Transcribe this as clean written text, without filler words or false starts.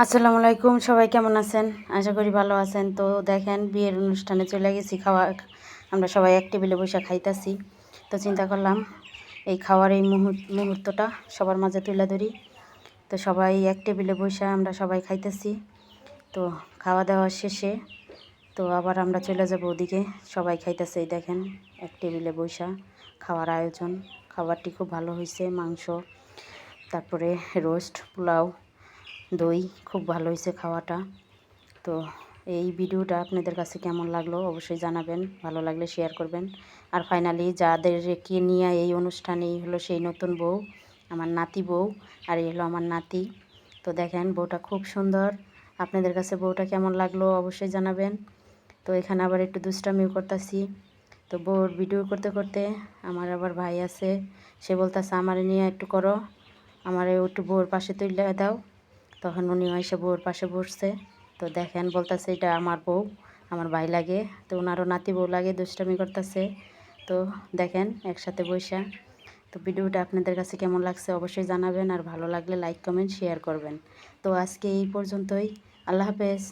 আসসালামু আলাইকুম, সবাই কেমন আছেন? আশা করি ভালো আছেন। তো দেখেন বিয়ের অনুষ্ঠানে চলে গেছি, আমরা সবাই এক টেবিলে বসে খাইতাছি। তো চিন্তা করলাম এই খাওয়ার এই মুহূর্তটা সবার মাঝে তুলে ধরি। তো সবাই এক টেবিলে বসে আমরা সবাই খাইতেছি। তো খাওয়া দাওয়া শেষে তো আবার আমরা চলে যাব ওদিকে। সবাই খাইতেছে, এই দেখেন এক টেবিলে বসে খাওয়ার আয়োজন। খাবারটি খুব ভালো হয়েছে, মাংস, তারপরে রোস্ট, পোলাও, দই, খুব ভালো হয়েছে খাওয়াটা। তো এই ভিডিওটা আপনাদের কাছে কেমন লাগলো অবশ্যই জানাবেন, ভালো লাগলে শেয়ার করবেন। আর ফাইনালি যাদেরকে নিয়ে এই অনুষ্ঠানে, এই হলো সেই নতুন বউ, আমার নাতি বউ, আর এই হলো আমার নাতি। তো দেখেন বউটা খুব সুন্দর। আপনাদের কাছে বউটা কেমন লাগলো অবশ্যই জানাবেন। তো এখানে আবার একটু দুষ্টামিও করতেছি। তো বউর ভিডিও করতে করতে আমার আবার ভাই আছে, সে বলতেছে আমারে নিয়ে একটু করো, আমারে একটু বউর পাশে তুলে দাও। তখন উনিও এসে বউর পাশে বসছে। তো দেখেন বলতেছে এটা আমার বউ, আমার ভাই লাগে। তো ওনারও নাতি বউ লাগে, দুষ্টামি করতেছে। তো দেখেন একসাথে বসা। তো ভিডিওটা আপনাদের কাছে কেমন লাগছে অবশ্যই জানাবেন, আর ভালো লাগলে লাইক কমেন্ট শেয়ার করবেন। তো আজকে এই পর্যন্তই। আল্লাহ হাফেজ।